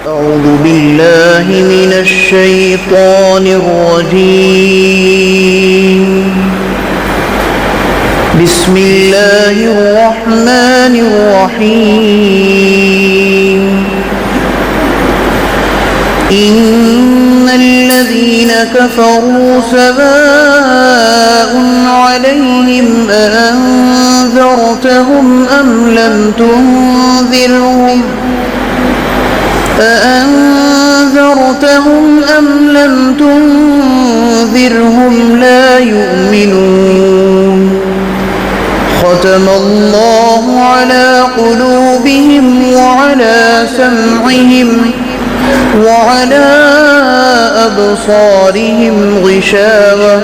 أعوذ بالله من الشيطان الرجيم. بسم الله الرحمن الرحيم. إن الذين كفروا سواء عليهم أأنذرتهم أم لم تنذرهم لا يؤمنون. ختم الله على قلوبهم وعلى سمعهم وعلى أبصارهم غشاوة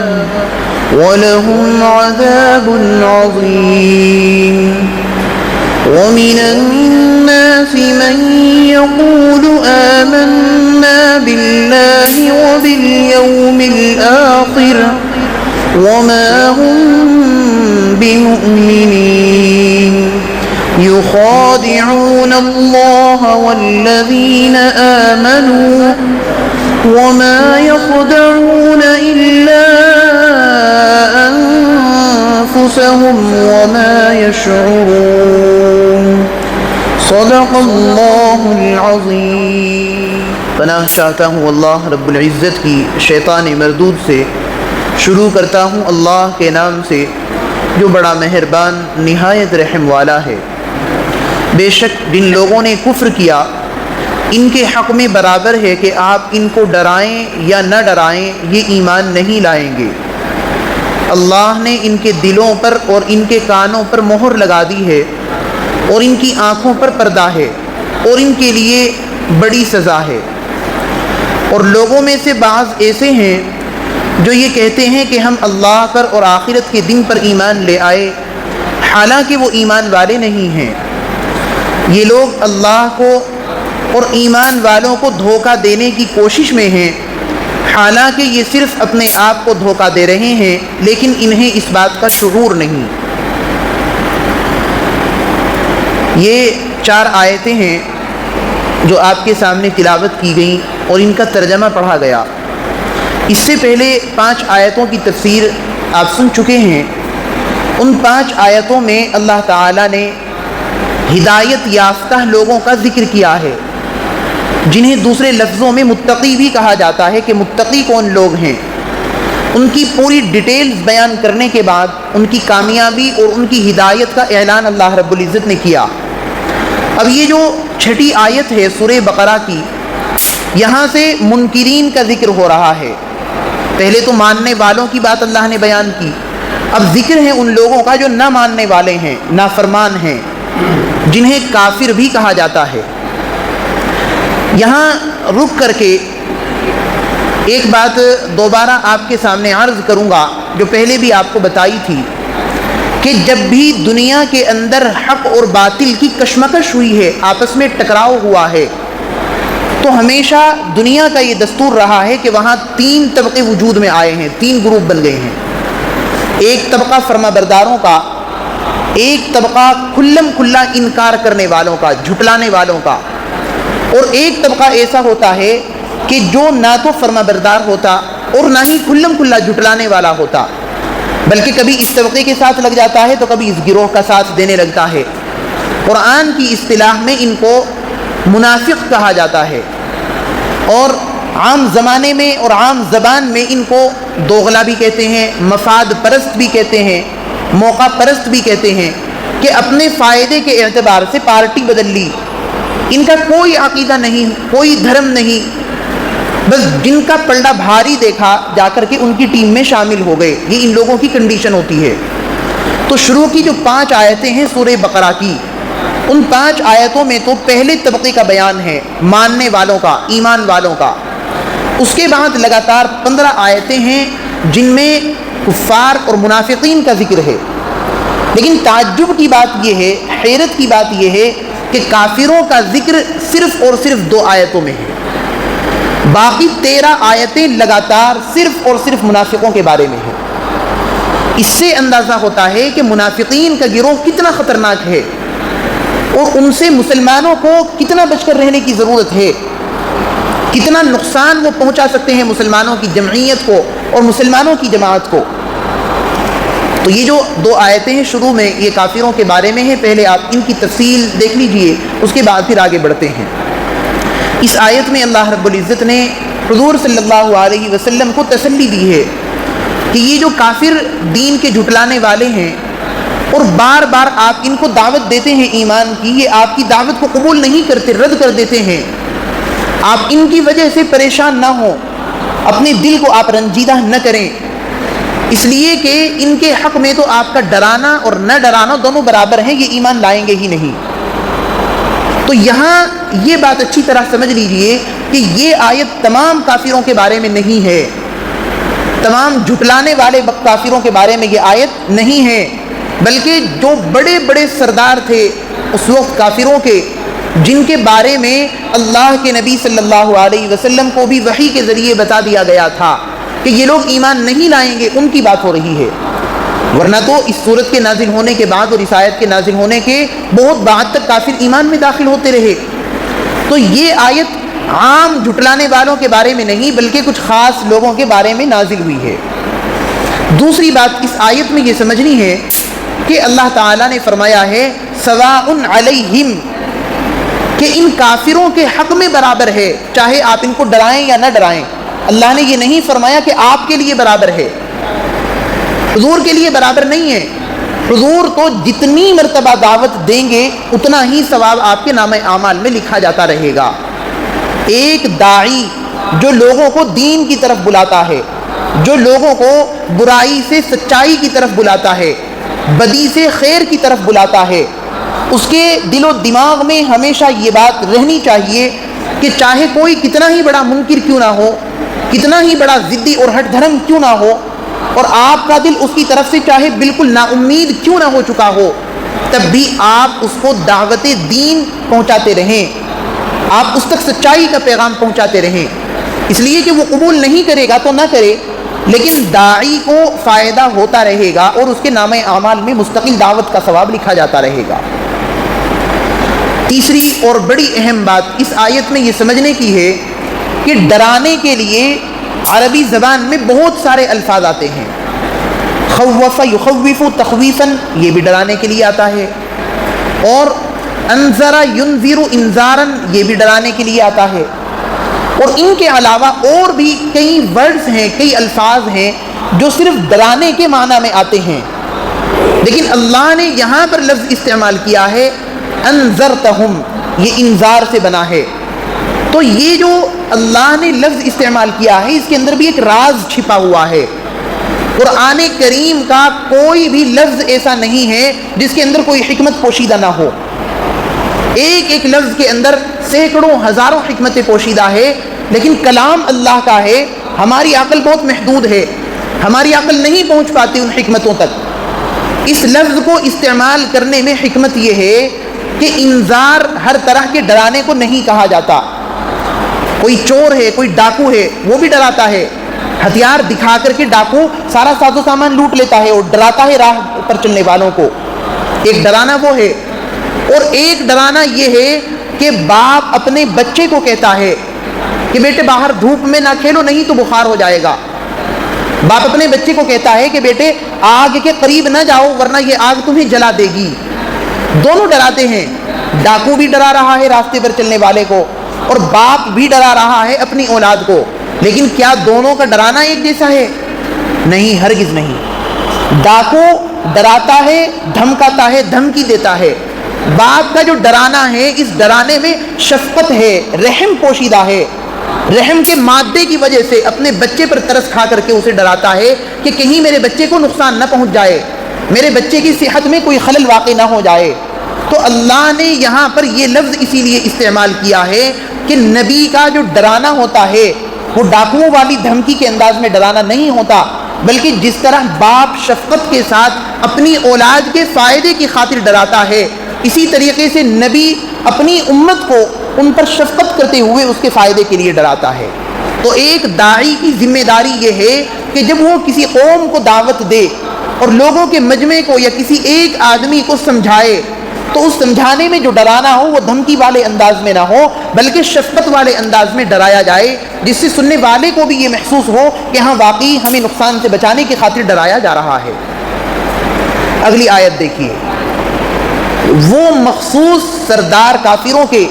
ولهم عذاب عظيم. ومن الناس من يقول آمنا بالله وباليوم الآخر وما هم بمؤمنين. يخادعون الله والذين آمنوا وما يخدعون إلا أنفسهم وما يشعرون. صدق اللہ العظیم. پناہ چاہتا ہوں اللہ رب العزت کی شیطان مردود سے. شروع کرتا ہوں اللہ کے نام سے جو بڑا مہربان نہایت رحم والا ہے. بے شک جن لوگوں نے کفر کیا ان کے حق میں برابر ہے کہ آپ ان کو ڈرائیں یا نہ ڈرائیں، یہ ایمان نہیں لائیں گے. اللہ نے ان کے دلوں پر اور ان کے کانوں پر مہر لگا دی ہے اور ان کی آنکھوں پر پردہ ہے اور ان کے لیے بڑی سزا ہے. اور لوگوں میں سے بعض ایسے ہیں جو یہ کہتے ہیں کہ ہم اللہ پر اور آخرت کے دن پر ایمان لے آئے، حالانکہ وہ ایمان والے نہیں ہیں. یہ لوگ اللہ کو اور ایمان والوں کو دھوکہ دینے کی کوشش میں ہیں، حالانکہ یہ صرف اپنے آپ کو دھوکہ دے رہے ہیں لیکن انہیں اس بات کا شعور نہیں. یہ 4 آیتیں ہیں جو آپ کے سامنے تلاوت کی گئیں اور ان کا ترجمہ پڑھا گیا. اس سے پہلے 5 آیتوں کی تفسیر آپ سن چکے ہیں. ان 5 آیتوں میں اللہ تعالیٰ نے ہدایت یافتہ لوگوں کا ذکر کیا ہے، جنہیں دوسرے لفظوں میں متقی بھی کہا جاتا ہے کہ متقی کون لوگ ہیں. ان کی پوری ڈیٹیلز بیان کرنے کے بعد ان کی کامیابی اور ان کی ہدایت کا اعلان اللہ رب العزت نے کیا. اب یہ جو 6ٹھی آیت ہے سورہ بقرہ کی، یہاں سے منکرین کا ذکر ہو رہا ہے. پہلے تو ماننے والوں کی بات اللہ نے بیان کی، اب ذکر ہے ان لوگوں کا جو نہ ماننے والے ہیں، نافرمان ہیں، جنہیں کافر بھی کہا جاتا ہے. یہاں رک کر کے ایک بات دوبارہ آپ کے سامنے عرض کروں گا جو پہلے بھی آپ کو بتائی تھی کہ جب بھی دنیا کے اندر حق اور باطل کی کشمکش ہوئی ہے، آپس میں ٹکراؤ ہوا ہے، تو ہمیشہ دنیا کا یہ دستور رہا ہے کہ وہاں 3 طبقے وجود میں آئے ہیں، 3 گروپ بن گئے ہیں. ایک طبقہ فرما برداروں کا، ایک طبقہ کھلم کھلا انکار کرنے والوں کا، جھٹلانے والوں کا، اور ایک طبقہ ایسا ہوتا ہے کہ جو نہ تو فرما بردار ہوتا اور نہ ہی کھلم کھلا جھٹلانے والا ہوتا، بلکہ کبھی اس طبقے کے ساتھ لگ جاتا ہے تو کبھی اس گروہ کا ساتھ دینے لگتا ہے. قرآن کی اصطلاح میں ان کو منافق کہا جاتا ہے، اور عام زمانے میں اور عام زبان میں ان کو دوغلا بھی کہتے ہیں، مفاد پرست بھی کہتے ہیں، موقع پرست بھی کہتے ہیں کہ اپنے فائدے کے اعتبار سے پارٹی بدل لی. ان کا کوئی عقیدہ نہیں، کوئی دھرم نہیں، بس جن کا پلڑا بھاری دیکھا جا کر کے ان کی ٹیم میں شامل ہو گئے. یہ ان لوگوں کی کنڈیشن ہوتی ہے. تو شروع کی جو 5 آیتیں ہیں سورہ بقرہ کی، ان 5 آیتوں میں تو پہلے طبقے کا بیان ہے، ماننے والوں کا، ایمان والوں کا. اس کے بعد لگاتار 15 آیتیں ہیں جن میں کفار اور منافقین کا ذکر ہے. لیکن تعجب کی بات یہ ہے، حیرت کی بات یہ ہے کہ کافروں کا ذکر صرف اور صرف 2 آیتوں میں ہے. باقی 13 آیتیں لگاتار صرف اور صرف منافقوں کے بارے میں ہیں. اس سے اندازہ ہوتا ہے کہ منافقین کا گروہ کتنا خطرناک ہے اور ان سے مسلمانوں کو کتنا بچ کر رہنے کی ضرورت ہے. کتنا نقصان وہ پہنچا سکتے ہیں مسلمانوں کی جمعیت کو اور مسلمانوں کی جماعت کو۔ تو یہ جو دو آیتیں ہیں شروع میں یہ کافروں کے بارے میں ہیں، پہلے آپ ان کی تفصیل دیکھ لیجئے، اس کے بعد پھر آگے بڑھتے ہیں۔ اس آیت میں اللہ رب العزت نے حضور صلی اللہ علیہ وسلم کو تسلی دی ہے کہ یہ جو کافر دین کے جھٹلانے والے ہیں اور بار بار آپ ان کو دعوت دیتے ہیں ایمان کی، یہ آپ کی دعوت کو قبول نہیں کرتے، رد کر دیتے ہیں، آپ ان کی وجہ سے پریشان نہ ہوں، اپنے دل کو آپ رنجیدہ نہ کریں، اس لیے کہ ان کے حق میں تو آپ کا ڈرانا اور نہ ڈرانا دونوں برابر ہیں، یہ ایمان لائیں گے ہی نہیں۔ تو یہاں یہ بات اچھی طرح سمجھ لیجئے کہ یہ آیت تمام کافروں کے بارے میں نہیں ہے، تمام جھٹلانے والے کافروں کے بارے میں یہ آیت نہیں ہے، بلکہ جو بڑے بڑے سردار تھے اس وقت کافروں کے، جن کے بارے میں اللہ کے نبی صلی اللہ علیہ وسلم کو بھی وحی کے ذریعے بتا دیا گیا تھا کہ یہ لوگ ایمان نہیں لائیں گے، ان کی بات ہو رہی ہے۔ ورنہ تو اس صورت کے نازل ہونے کے بعد اور اس آیت کے نازل ہونے کے بہت بعد تک کافر ایمان میں داخل ہوتے رہے۔ تو یہ آیت عام جھٹلانے والوں کے بارے میں نہیں بلکہ کچھ خاص لوگوں کے بارے میں نازل ہوئی ہے۔ دوسری بات اس آیت میں یہ سمجھنی ہے کہ اللہ تعالیٰ نے فرمایا ہے سواء علیہم، کہ ان کافروں کے حق میں برابر ہے، چاہے آپ ان کو ڈرائیں یا نہ ڈرائیں۔ اللہ نے یہ نہیں فرمایا کہ آپ کے لیے برابر ہے، حضور کے لیے برابر نہیں ہے۔ حضور تو جتنی مرتبہ دعوت دیں گے اتنا ہی ثواب آپ کے نامہ اعمال میں لکھا جاتا رہے گا۔ ایک داعی جو لوگوں کو دین کی طرف بلاتا ہے، جو لوگوں کو برائی سے سچائی کی طرف بلاتا ہے، بدی سے خیر کی طرف بلاتا ہے، اس کے دل و دماغ میں ہمیشہ یہ بات رہنی چاہیے کہ چاہے کوئی کتنا ہی بڑا منکر کیوں نہ ہو، کتنا ہی بڑا ضدی اور ہٹ دھرم کیوں نہ ہو، اور آپ کا دل اس کی طرف سے چاہے بالکل نا امید کیوں نہ ہو چکا ہو، تب بھی آپ اس کو دعوت دین پہنچاتے رہیں، آپ اس تک سچائی کا پیغام پہنچاتے رہیں۔ اس لیے کہ وہ قبول نہیں کرے گا تو نہ کرے، لیکن داعی کو فائدہ ہوتا رہے گا اور اس کے نامہ اعمال میں مستقل دعوت کا ثواب لکھا جاتا رہے گا۔ تیسری اور بڑی اہم بات اس آیت میں یہ سمجھنے کی ہے کہ ڈرانے کے لیے عربی زبان میں بہت سارے الفاظ آتے ہیں۔ خوف یخوف تخویفاً، یہ بھی ڈرانے کے لیے آتا ہے، اور انذر ینذر انذاراً، یہ بھی ڈرانے کے لیے آتا ہے، اور ان کے علاوہ اور بھی کئی ورڈز ہیں، کئی الفاظ ہیں جو صرف ڈرانے کے معنی میں آتے ہیں، لیکن اللہ نے یہاں پر لفظ استعمال کیا ہے انذرتہم، یہ انذار سے بنا ہے۔ تو یہ جو اللہ نے لفظ استعمال کیا ہے اس کے اندر بھی ایک راز چھپا ہوا ہے۔ قرآن کریم کا کوئی بھی لفظ ایسا نہیں ہے جس کے اندر کوئی حکمت پوشیدہ نہ ہو، ایک ایک لفظ کے اندر سینکڑوں ہزاروں حکمتیں پوشیدہ ہے، لیکن کلام اللہ کا ہے، ہماری عقل بہت محدود ہے، ہماری عقل نہیں پہنچ پاتی ان حکمتوں تک۔ اس لفظ کو استعمال کرنے میں حکمت یہ ہے کہ انذار ہر طرح کے ڈرانے کو نہیں کہا جاتا۔ کوئی چور ہے، کوئی ڈاکو ہے، وہ بھی ڈراتا ہے، ہتھیار دکھا کر کے ڈاکو سارا ساز و سامان لوٹ لیتا ہے اور ڈراتا ہے راہ پر چلنے والوں کو، ایک ڈرانا وہ ہے۔ اور ایک ڈرانا یہ ہے کہ باپ اپنے بچے کو کہتا ہے کہ بیٹے باہر دھوپ میں نہ کھیلو نہیں تو بخار ہو جائے گا، باپ اپنے بچے کو کہتا ہے کہ بیٹے آگ کے قریب نہ جاؤ ورنہ یہ آگ تمہیں جلا دے گی۔ دونوں ڈراتے ہیں، ڈاکو بھی ڈرا رہا ہے راستے پر چلنے والے کو اور باپ بھی ڈرا رہا ہے اپنی اولاد کو، لیکن کیا دونوں کا ڈرانا ایک جیسا ہے؟ نہیں، ہرگز نہیں۔ ڈاکو ڈراتا ہے، دھمکاتا ہے، دھمکی دیتا ہے، باپ کا جو ڈرانا ہے اس ڈرانے میں شفقت ہے، رحم پوشیدہ ہے، رحم کے مادے کی وجہ سے اپنے بچے پر ترس کھا کر کے اسے ڈراتا ہے کہ کہیں میرے بچے کو نقصان نہ پہنچ جائے، میرے بچے کی صحت میں کوئی خلل واقع نہ ہو جائے۔ تو اللہ نے یہاں پر یہ لفظ اسی لیے استعمال کیا ہے کہ نبی کا جو ڈرانا ہوتا ہے وہ ڈاکوؤں والی دھمکی کے انداز میں ڈرانا نہیں ہوتا، بلکہ جس طرح باپ شفقت کے ساتھ اپنی اولاد کے فائدے کی خاطر ڈراتا ہے، اسی طریقے سے نبی اپنی امت کو ان پر شفقت کرتے ہوئے اس کے فائدے کے لیے ڈراتا ہے۔ تو ایک داعی کی ذمہ داری یہ ہے کہ جب وہ کسی قوم کو دعوت دے اور لوگوں کے مجمع کو یا کسی ایک آدمی کو سمجھائے تو اس سمجھانے میں جو ڈرانا ہو وہ دھمکی والے انداز میں نہ ہو بلکہ شفقت والے انداز میں ڈرایا جائے، جس سے سننے والے کو بھی یہ محسوس ہو کہ ہاں واقعی ہمیں نقصان سے بچانے کی خاطر ڈرایا جا رہا ہے۔ اگلی آیت دیکھیے، وہ مخصوص سردار کافروں کے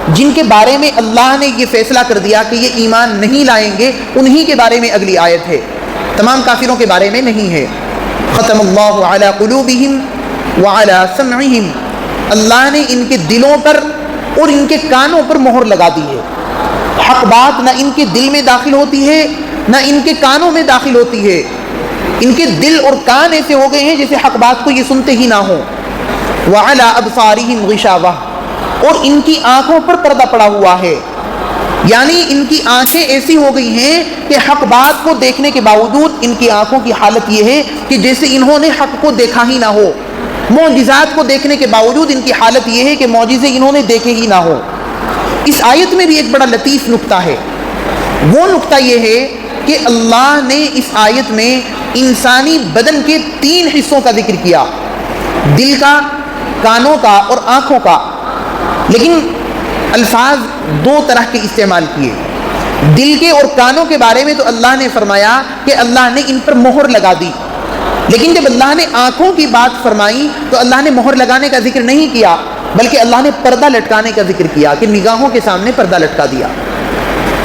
جن کے بارے میں اللہ نے یہ فیصلہ کر دیا کہ یہ ایمان نہیں لائیں گے، انہی کے بارے میں اگلی آیت ہے، تمام کافروں کے بارے میں نہیں ہے۔ ختم اللہ علی قلوبہم وعلی سمعہم، اللہ نے ان کے دلوں پر اور ان کے کانوں پر مہر لگا دی ہے۔ حق بات نہ ان کے دل میں داخل ہوتی ہے نہ ان کے کانوں میں داخل ہوتی ہے، ان کے دل اور کان ایسے ہو گئے ہیں جیسے حق بات کو یہ سنتے ہی نہ ہوں۔ وعلی ابصارہم غشاوہ، اور ان کی آنکھوں پر پردہ پڑا ہوا ہے، یعنی ان کی آنکھیں ایسی ہو گئی ہیں کہ حق بات کو دیکھنے کے باوجود ان کی آنکھوں کی حالت یہ ہے کہ جیسے انہوں نے حق کو دیکھا ہی نہ ہو، معجزات کو دیکھنے کے باوجود ان کی حالت یہ ہے کہ معجزے انہوں نے دیکھے ہی نہ ہو۔ اس آیت میں بھی ایک بڑا لطیف نقطہ ہے، وہ نقطہ یہ ہے کہ اللہ نے اس آیت میں انسانی بدن کے 3 حصوں کا ذکر کیا، دل کا، کانوں کا اور آنکھوں کا، لیکن الفاظ 2 طرح کے استعمال کیے۔ دل کے اور کانوں کے بارے میں تو اللہ نے فرمایا کہ اللہ نے ان پر مہر لگا دی، لیکن جب اللہ نے آنکھوں کی بات فرمائی تو اللہ نے مہر لگانے کا ذکر نہیں کیا بلکہ اللہ نے پردہ لٹکانے کا ذکر کیا کہ نگاہوں کے سامنے پردہ لٹکا دیا۔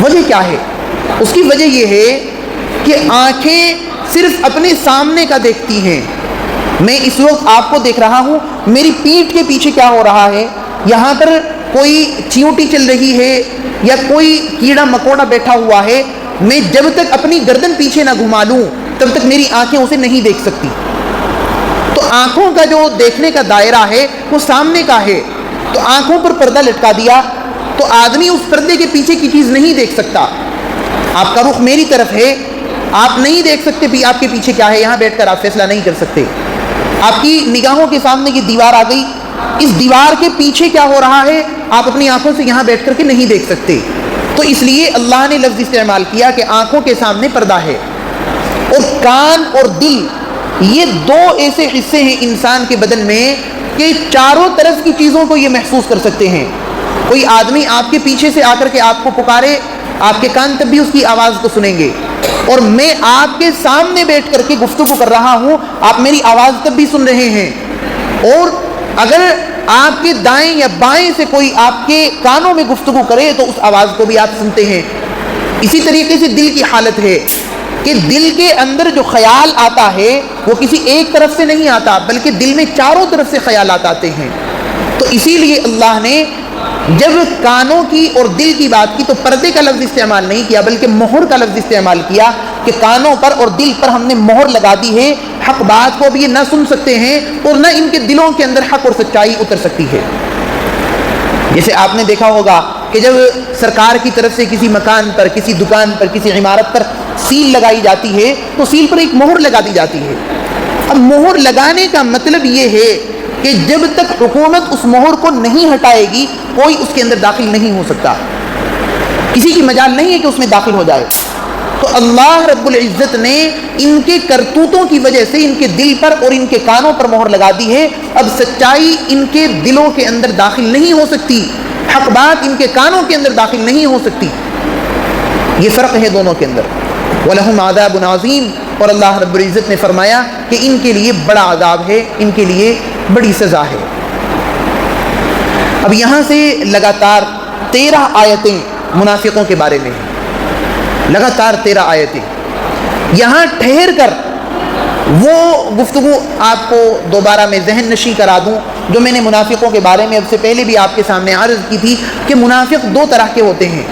وجہ کیا ہے؟ اس کی وجہ یہ ہے کہ آنکھیں صرف اپنے سامنے کا دیکھتی ہیں۔ میں اس وقت آپ کو دیکھ رہا ہوں، میری پیٹھ کے پیچھے کیا ہو رہا ہے، یہاں پر کوئی چیونٹی چل رہی ہے یا کوئی کیڑا مکوڑا بیٹھا ہوا ہے، میں جب تک اپنی گردن پیچھے نہ گھما لوں تب تک میری آنکھیں اسے نہیں دیکھ سکتی۔ تو آنکھوں کا جو دیکھنے کا دائرہ ہے وہ سامنے کا ہے، تو آنکھوں پر پردہ لٹکا دیا تو آدمی اس پردے کے پیچھے کی چیز نہیں دیکھ سکتا۔ آپ کا رخ میری طرف ہے، آپ نہیں دیکھ سکتے بھی آپ کے پیچھے کیا ہے، یہاں بیٹھ کر آپ فیصلہ نہیں کر سکتے۔ آپ کی نگاہوں کے سامنے یہ دیوار آ گئی، اس دیوار کے پیچھے کیا ہو رہا ہے آپ اپنی آنکھوں سے یہاں بیٹھ کر کے نہیں دیکھ سکتے۔ تو اس لیے اللہ نے لفظ استعمال کیا کہ آنکھوں کے سامنے پردہ ہے۔ اور کان اور دل، یہ 2 ایسے حصے ہیں انسان کے بدن میں کہ چاروں طرف کی چیزوں کو یہ محسوس کر سکتے ہیں۔ کوئی آدمی آپ کے پیچھے سے آ کر کے آپ کو پکارے، آپ کے کان تب بھی اس کی آواز کو سنیں گے، اور میں آپ کے سامنے بیٹھ کر کے گفتگو کر رہا ہوں، آپ میری آواز تب بھی سن رہے ہیں۔ اور اگر آپ کے دائیں یا بائیں سے کوئی آپ کے کانوں میں گفتگو کرے تو اس آواز کو بھی آپ سنتے ہیں۔ اسی طریقے سے دل کی حالت ہے کہ دل کے اندر جو خیال آتا ہے وہ کسی ایک طرف سے نہیں آتا بلکہ دل میں چاروں طرف سے خیالات آتے ہیں۔ تو اسی لیے اللہ نے جب کانوں کی اور دل کی بات کی تو پردے کا لفظ استعمال نہیں کیا بلکہ مہر کا لفظ استعمال کیا کہ کانوں پر اور دل پر ہم نے مہر لگا دی ہے، حق بات کو بھی یہ نہ سن سکتے ہیں اور نہ ان کے دلوں کے اندر حق اور سچائی اتر سکتی ہے۔ جیسے آپ نے دیکھا ہوگا کہ جب سرکار کی طرف سے کسی مکان پر، کسی دکان پر، کسی عمارت پر سیل لگائی جاتی ہے تو سیل پر ایک مہر لگا دی جاتی ہے۔ اب مہر لگانے کا مطلب یہ ہے کہ جب تک حکومت اس مہر کو نہیں ہٹائے گی کوئی اس کے اندر داخل نہیں ہو سکتا، کسی کی مجال نہیں ہے کہ اس میں داخل ہو جائے۔ تو اللہ رب العزت نے ان کے کرتوتوں کی وجہ سے ان کے دل پر اور ان کے کانوں پر مہر لگا دی ہے، اب سچائی ان کے دلوں کے اندر داخل نہیں ہو سکتی، حق بات ان کے کانوں کے اندر داخل نہیں ہو سکتی۔ یہ فرق ہے دونوں کے اندر۔ وَلَهُمْ عَذَابٌ عَظِيمٌ، اور اللہ رب العزت نے فرمایا کہ ان کے لیے بڑا عذاب ہے، ان کے لیے بڑی سزا ہے۔ اب یہاں سے لگاتار 13 آیتیں منافقوں کے بارے میں ہیں، لگاتار 13 آیتیں۔ یہاں ٹھہر کر وہ گفتگو آپ کو دوبارہ میں ذہن نشی کرا دوں جو میں نے منافقوں کے بارے میں اب سے پہلے بھی آپ کے سامنے عرض کی تھی کہ منافق 2 طرح کے ہوتے ہیں۔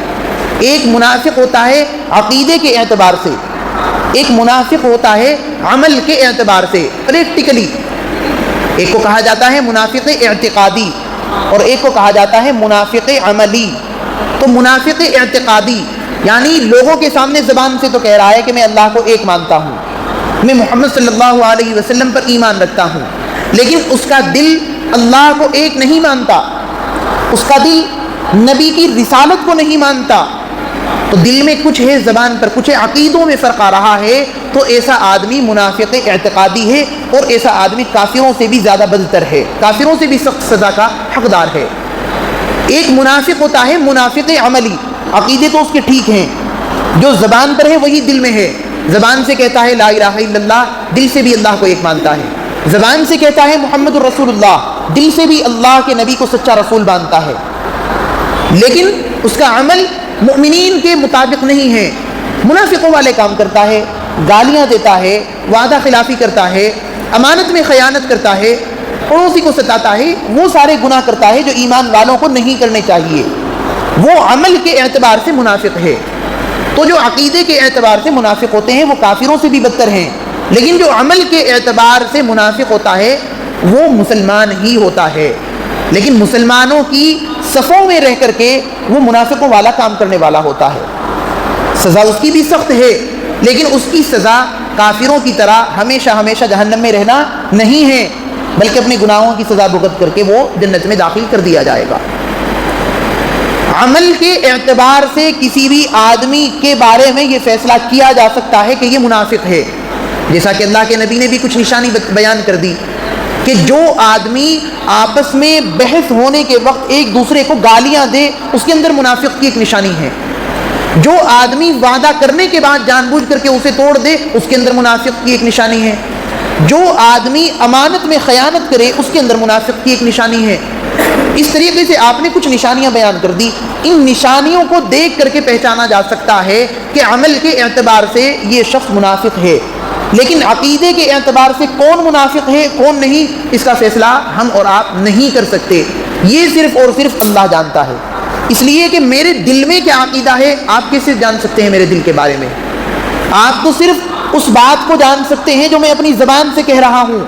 ایک منافق ہوتا ہے عقیدے کے اعتبار سے، ایک منافق ہوتا ہے عمل کے اعتبار سے، پریکٹیکلی۔ ایک کو کہا جاتا ہے منافق اعتقادی اور ایک کو کہا جاتا ہے منافق عملی۔ تو منافق اعتقادی یعنی لوگوں کے سامنے زبان سے تو کہہ رہا ہے کہ میں اللہ کو ایک مانتا ہوں، میں محمد صلی اللہ علیہ وسلم پر ایمان رکھتا ہوں، لیکن اس کا دل اللہ کو ایک نہیں مانتا، اس کا دل نبی کی رسالت کو نہیں مانتا، تو دل میں کچھ ہے، زبان پر کچھ ہے، عقیدوں میں فرق آ رہا ہے، تو ایسا آدمی منافق اعتقادی ہے، اور ایسا آدمی کافروں سے بھی زیادہ بدتر ہے، کافروں سے بھی سخت سزا کا حقدار ہے۔ ایک منافق ہوتا ہے منافق عملی، عقیدے تو اس کے ٹھیک ہیں، جو زبان پر ہے وہی دل میں ہے، زبان سے کہتا ہے لا الہ الا اللہ، دل سے بھی اللہ کو ایک مانتا ہے، زبان سے کہتا ہے محمد الرسول اللہ، دل سے بھی اللہ کے نبی کو سچا رسول مانتا ہے، لیکن اس کا عمل مومنین کے مطابق نہیں ہے، منافقوں والے کام کرتا ہے، گالیاں دیتا ہے، وعدہ خلافی کرتا ہے، امانت میں خیانت کرتا ہے، پڑوسی کو ستاتا ہے، وہ سارے گناہ کرتا ہے جو ایمان والوں کو نہیں کرنے چاہیے، وہ عمل کے اعتبار سے منافق ہے۔ تو جو عقیدے کے اعتبار سے منافق ہوتے ہیں وہ کافروں سے بھی بدتر ہیں، لیکن جو عمل کے اعتبار سے منافق ہوتا ہے وہ مسلمان ہی ہوتا ہے، لیکن مسلمانوں کی صفوں میں رہ کر کے وہ منافقوں والا کام کرنے والا ہوتا ہے، سزا اس کی بھی سخت ہے، لیکن اس کی سزا کافروں کی طرح ہمیشہ ہمیشہ جہنم میں رہنا نہیں ہے، بلکہ اپنے گناہوں کی سزا بھگت کر کے وہ جنت میں داخل کر دیا جائے گا۔ عمل کے اعتبار سے کسی بھی آدمی کے بارے میں یہ فیصلہ کیا جا سکتا ہے کہ یہ منافق ہے، جیسا کہ اللہ کے نبی نے بھی کچھ نشانی بیان کر دی کہ جو آدمی آپس میں بحث ہونے کے وقت ایک دوسرے کو گالیاں دے اس کے اندر منافق کی ایک نشانی ہے، جو آدمی وعدہ کرنے کے بعد جان بوجھ کر کے اسے توڑ دے اس کے اندر منافق کی ایک نشانی ہے، جو آدمی امانت میں خیانت کرے اس کے اندر منافق کی ایک نشانی ہے۔ اس طریقے سے آپ نے کچھ نشانیاں بیان کر دی، ان نشانیوں کو دیکھ کر کے پہچانا جا سکتا ہے کہ عمل کے اعتبار سے یہ شخص منافق ہے، لیکن عقیدے کے اعتبار سے کون منافق ہے کون نہیں اس کا فیصلہ ہم اور آپ نہیں کر سکتے، یہ صرف اور صرف اللہ جانتا ہے۔ اس لیے کہ میرے دل میں کیا عقیدہ ہے آپ کیسے جان سکتے ہیں میرے دل کے بارے میں؟ آپ تو صرف اس بات کو جان سکتے ہیں جو میں اپنی زبان سے کہہ رہا ہوں،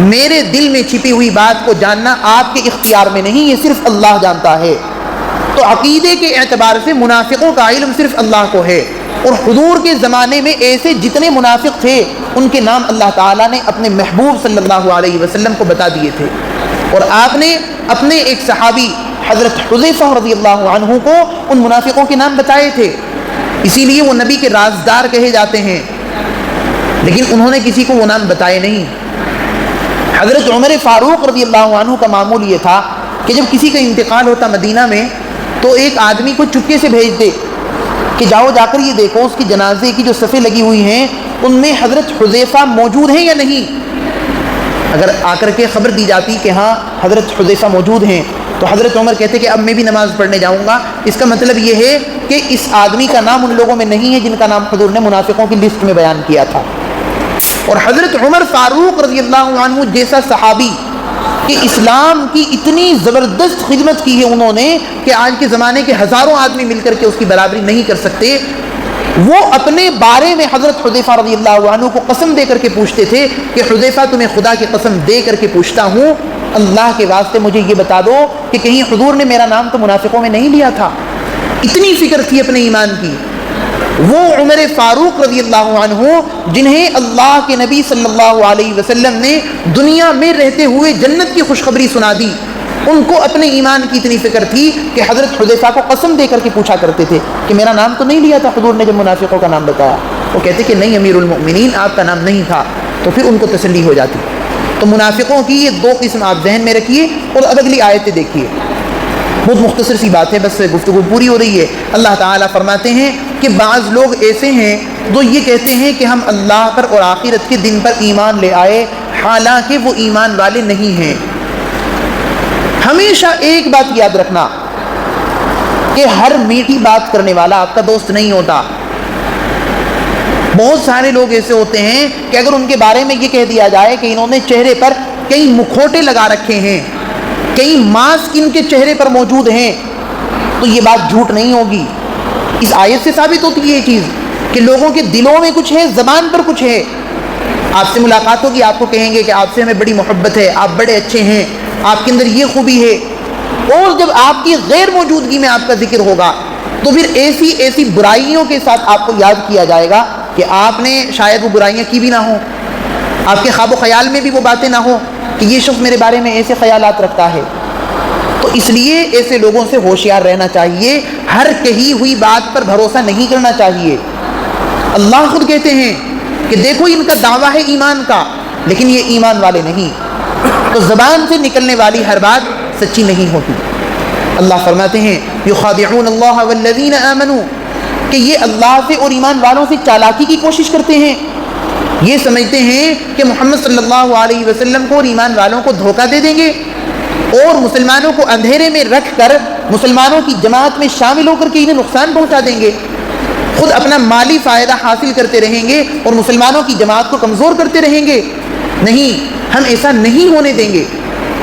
میرے دل میں چھپی ہوئی بات کو جاننا آپ کے اختیار میں نہیں، یہ صرف اللہ جانتا ہے۔ تو عقیدے کے اعتبار سے منافقوں کا علم صرف اللہ کو ہے، اور حضور کے زمانے میں ایسے جتنے منافق تھے ان کے نام اللہ تعالیٰ نے اپنے محبوب صلی اللہ علیہ وسلم کو بتا دیے تھے، اور آپ نے اپنے ایک صحابی حضرت حذیفہ رضی اللہ عنہ کو ان منافقوں کے نام بتائے تھے، اسی لیے وہ نبی کے رازدار کہے جاتے ہیں، لیکن انہوں نے کسی کو وہ نام بتائے نہیں۔ حضرت عمر فاروق رضی اللہ عنہ کا معمول یہ تھا کہ جب کسی کا انتقال ہوتا مدینہ میں تو ایک آدمی کو چپکے سے بھیج دے کہ جاؤ جا کر یہ دیکھو اس کی جنازے کی جو صفیں لگی ہوئی ہیں ان میں حضرت حذیفہ موجود ہیں یا نہیں۔ اگر آ کر کے خبر دی جاتی کہ ہاں حضرت حذیفہ موجود ہیں تو حضرت عمر کہتے کہ اب میں بھی نماز پڑھنے جاؤں گا، اس کا مطلب یہ ہے کہ اس آدمی کا نام ان لوگوں میں نہیں ہے جن کا نام حضور نے منافقوں کی لسٹ میں بیان کیا تھا۔ اور حضرت عمر فاروق رضی اللہ عنہ جیسا صحابی کہ اسلام کی اتنی زبردست خدمت کی ہے انہوں نے کہ آج کے زمانے کے ہزاروں آدمی مل کر کے اس کی برابری نہیں کر سکتے، وہ اپنے بارے میں حضرت حذیفہ رضی اللہ عنہ کو قسم دے کر کے پوچھتے تھے کہ حذیفہ تمہیں خدا کی قسم دے کر کے پوچھتا ہوں، اللہ کے واسطے مجھے یہ بتا دو کہ کہیں حضور نے میرا نام تو منافقوں میں نہیں لیا تھا۔ اتنی فکر تھی اپنے ایمان کی۔ وہ عمر فاروق رضی اللہ عنہ جنہیں اللہ کے نبی صلی اللہ علیہ وسلم نے دنیا میں رہتے ہوئے جنت کی خوشخبری سنا دی، ان کو اپنے ایمان کی اتنی فکر تھی کہ حضرت حذیفہ کو قسم دے کر کے پوچھا کرتے تھے کہ میرا نام تو نہیں لیا تھا حضور نے جب منافقوں کا نام بتایا؟ وہ کہتے کہ نہیں امیر المؤمنین آپ کا نام نہیں تھا، تو پھر ان کو تسلی ہو جاتی۔ تو منافقوں کی یہ دو قسم آپ ذہن میں رکھیے، اور اب اگلی آیتیں دیکھیے، بہت مختصر سی بات ہے، بس گفتگو پوری ہو رہی ہے۔ اللہ تعالیٰ فرماتے ہیں کہ بعض لوگ ایسے ہیں جو یہ کہتے ہیں کہ ہم اللہ پر اور آخرت کے دن پر ایمان لے آئے، حالانکہ وہ ایمان والے نہیں ہیں۔ ہمیشہ ایک بات یاد رکھنا کہ ہر میٹھی بات کرنے والا آپ کا دوست نہیں ہوتا۔ بہت سارے لوگ ایسے ہوتے ہیں کہ اگر ان کے بارے میں یہ کہہ دیا جائے کہ انہوں نے چہرے پر کئی مکھوٹے لگا رکھے ہیں، کئی ماسک ان کے چہرے پر موجود ہیں، تو یہ بات جھوٹ نہیں ہوگی۔ اس آیت سے ثابت ہوتی ہے یہ چیز کہ لوگوں کے دلوں میں کچھ ہے، زبان پر کچھ ہے۔ آپ سے ملاقات ہوگی، آپ کو کہیں گے کہ آپ سے ہمیں بڑی محبت ہے، آپ بڑے اچھے ہیں، آپ کے اندر یہ خوبی ہے، اور جب آپ کی غیر موجودگی میں آپ کا ذکر ہوگا تو پھر ایسی برائیوں کے ساتھ آپ کو یاد کیا جائے گا کہ آپ نے شاید وہ برائیاں کی بھی نہ ہوں، آپ کے خواب و خیال میں بھی وہ باتیں نہ ہوں کہ یہ شخص میرے بارے میں ایسے خیالات رکھتا ہے۔ تو اس لیے ایسے لوگوں سے ہوشیار رہنا چاہیے، ہر کہی ہوئی بات پر بھروسہ نہیں کرنا چاہیے۔ اللہ خود کہتے ہیں کہ دیکھو ان کا دعویٰ ہے ایمان کا، لیکن یہ ایمان والے نہیں۔ تو زبان سے نکلنے والی ہر بات سچی نہیں ہوتی۔ اللہ فرماتے ہیں یخادعون اللہ والذین آمنوا، کہ یہ اللہ سے اور ایمان والوں سے چالاکی کی کوشش کرتے ہیں۔ یہ سمجھتے ہیں کہ محمد صلی اللہ علیہ وسلم کو اور ایمان والوں کو دھوکہ دے دیں گے اور مسلمانوں کو اندھیرے میں رکھ کر مسلمانوں کی جماعت میں شامل ہو کر کے انہیں نقصان پہنچا دیں گے، خود اپنا مالی فائدہ حاصل کرتے رہیں گے اور مسلمانوں کی جماعت کو کمزور کرتے رہیں گے۔ نہیں، ہم ایسا نہیں ہونے دیں گے،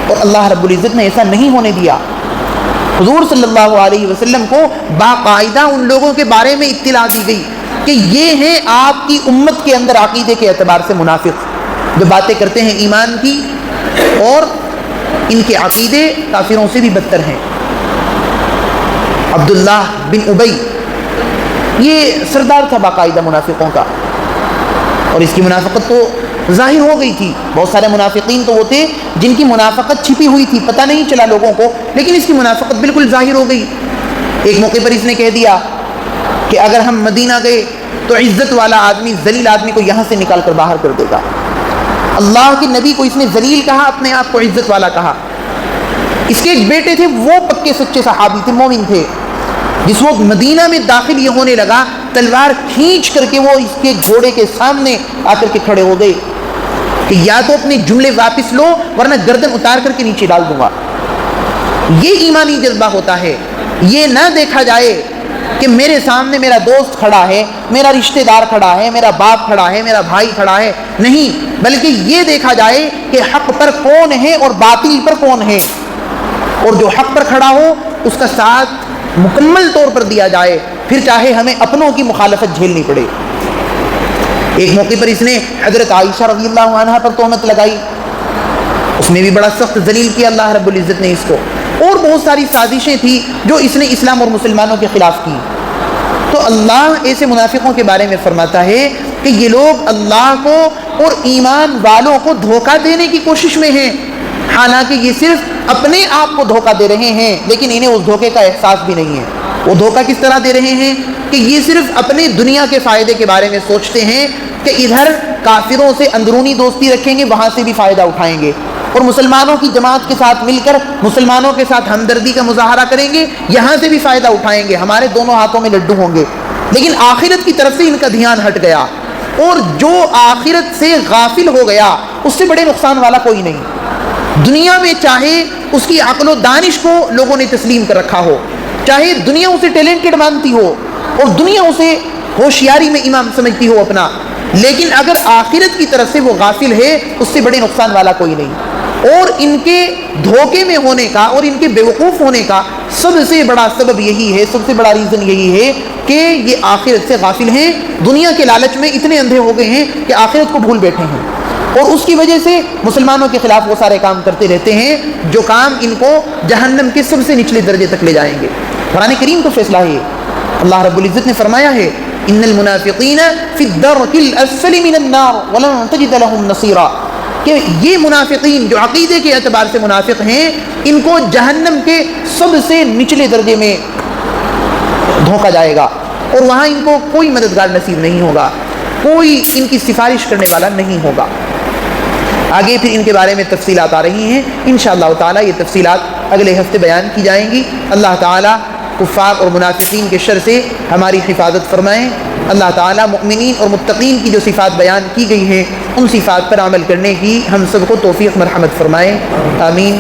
اور اللہ رب العزت نے ایسا نہیں ہونے دیا۔ حضور صلی اللہ علیہ وسلم کو باقاعدہ ان لوگوں کے بارے میں اطلاع دی گئی کہ یہ ہیں آپ کی امت کے اندر عقیدے کے اعتبار سے منافق، جو باتیں کرتے ہیں ایمان کی اور ان کے عقیدے کافروں سے بھی بدتر ہیں۔ عبداللہ بن ابی یہ سردار تھا باقاعدہ منافقوں کا، اور اس کی منافقت تو ظاہر ہو گئی تھی۔ بہت سارے منافقین تو وہ تھے جن کی منافقت چھپی ہوئی تھی، پتہ نہیں چلا لوگوں کو، لیکن اس کی منافقت بالکل ظاہر ہو گئی۔ ایک موقع پر اس نے کہہ دیا کہ اگر ہم مدینہ گئے تو عزت والا آدمی ذلیل آدمی کو یہاں سے نکال کر باہر کر دے گا۔ اللہ کے نبی کو اس نے ذلیل کہا، اپنے آپ کو عزت والا کہا۔ اس کے ایک بیٹے تھے، وہ پکے سچے صحابی تھے، مومن تھے۔ جس وقت مدینہ میں داخل یہ ہونے لگا، تلوار کھینچ کر کے وہ اس کے گھوڑے کے سامنے آ کر کے کھڑے ہو گئے کہ یا تو اپنے جملے واپس لو ورنہ گردن اتار کر کے نیچے ڈال دوں گا۔ یہ ایمانی جذبہ ہوتا ہے، یہ نہ دیکھا جائے کہ میرے سامنے میرا دوست کھڑا ہے، میرا رشتہ دار کھڑا ہے، میرا باپ کھڑا ہے، میرا بھائی کھڑا ہے، نہیں، بلکہ یہ دیکھا جائے کہ حق پر کون ہے اور باطل پر کون ہے، اور جو حق پر کھڑا ہو اس کا ساتھ مکمل طور پر دیا جائے، پھر چاہے ہمیں اپنوں کی مخالفت جھیلنی پڑے۔ ایک موقع پر اس نے حضرت عائشہ رضی اللہ عنہا پر تہمت لگائی، اس میں بھی بڑا سخت ذلیل کیا اللہ رب العزت نے اس کو، اور بہت ساری سازشیں تھیں جو اس نے اسلام اور مسلمانوں کے خلاف کی۔ تو اللہ ایسے منافقوں کے بارے میں فرماتا ہے کہ یہ لوگ اللہ کو اور ایمان والوں کو دھوکہ دینے کی کوشش میں ہیں، حالانکہ یہ صرف اپنے آپ کو دھوکہ دے رہے ہیں، لیکن انہیں اس دھوکے کا احساس بھی نہیں ہے۔ وہ دھوکہ کس طرح دے رہے ہیں کہ یہ صرف اپنے دنیا کے فائدے کے بارے میں سوچتے ہیں کہ ادھر کافروں سے اندرونی دوستی رکھیں گے، وہاں سے بھی فائدہ اٹھائیں گے، اور مسلمانوں کی جماعت کے ساتھ مل کر مسلمانوں کے ساتھ ہمدردی کا مظاہرہ کریں گے، یہاں سے بھی فائدہ اٹھائیں گے، ہمارے دونوں ہاتھوں میں لڈو ہوں گے۔ لیکن آخرت کی طرف سے ان کا دھیان ہٹ گیا، اور جو آخرت سے غافل ہو گیا اس سے بڑے نقصان والا کوئی نہیں۔ دنیا میں چاہے اس کی عقل و دانش کو لوگوں نے تسلیم کر رکھا ہو، چاہے دنیا اسے ٹیلنٹڈ مانتی ہو اور دنیا اسے ہوشیاری میں امام سمجھتی ہو اپنا، لیکن اگر آخرت کی طرف سے وہ غافل ہے اس سے بڑے نقصان والا کوئی نہیں۔ اور ان کے دھوکے میں ہونے کا اور ان کے بیوقوف ہونے کا سب سے بڑا سبب یہی ہے، سب سے بڑا ریزن یہی ہے کہ یہ آخرت سے غافل ہیں، دنیا کے لالچ میں اتنے اندھے ہو گئے ہیں کہ آخرت کو بھول بیٹھے ہیں، اور اس کی وجہ سے مسلمانوں کے خلاف وہ سارے کام کرتے رہتے ہیں جو کام ان کو جہنم کے سب سے نچلے درجے تک لے جائیں گے۔ قرآن کریم کا فیصلہ ہے، اللہ رب العزت نے فرمایا ہے ان المنافقین فی الدرک الاسفل من النار ولن تجد لهم نصیرا، کہ یہ منافقین جو عقیدے کے اعتبار سے منافق ہیں، ان کو جہنم کے سب سے نچلے درجے میں دھوکا جائے گا، اور وہاں ان کو کوئی مددگار نصیب نہیں ہوگا، کوئی ان کی سفارش کرنے والا نہیں ہوگا۔ آگے پھر ان کے بارے میں تفصیلات آ رہی ہیں، انشاءاللہ تعالی یہ تفصیلات اگلے ہفتے بیان کی جائیں گی۔ اللہ تعالی کفار اور منافقین کے شر سے ہماری حفاظت فرمائیں۔ اللہ تعالی مؤمنین اور متقین کی جو صفات بیان کی گئی ہیں ان صفات پر عمل کرنے کی ہم سب کو توفیق مرحمت فرمائیں، آمین۔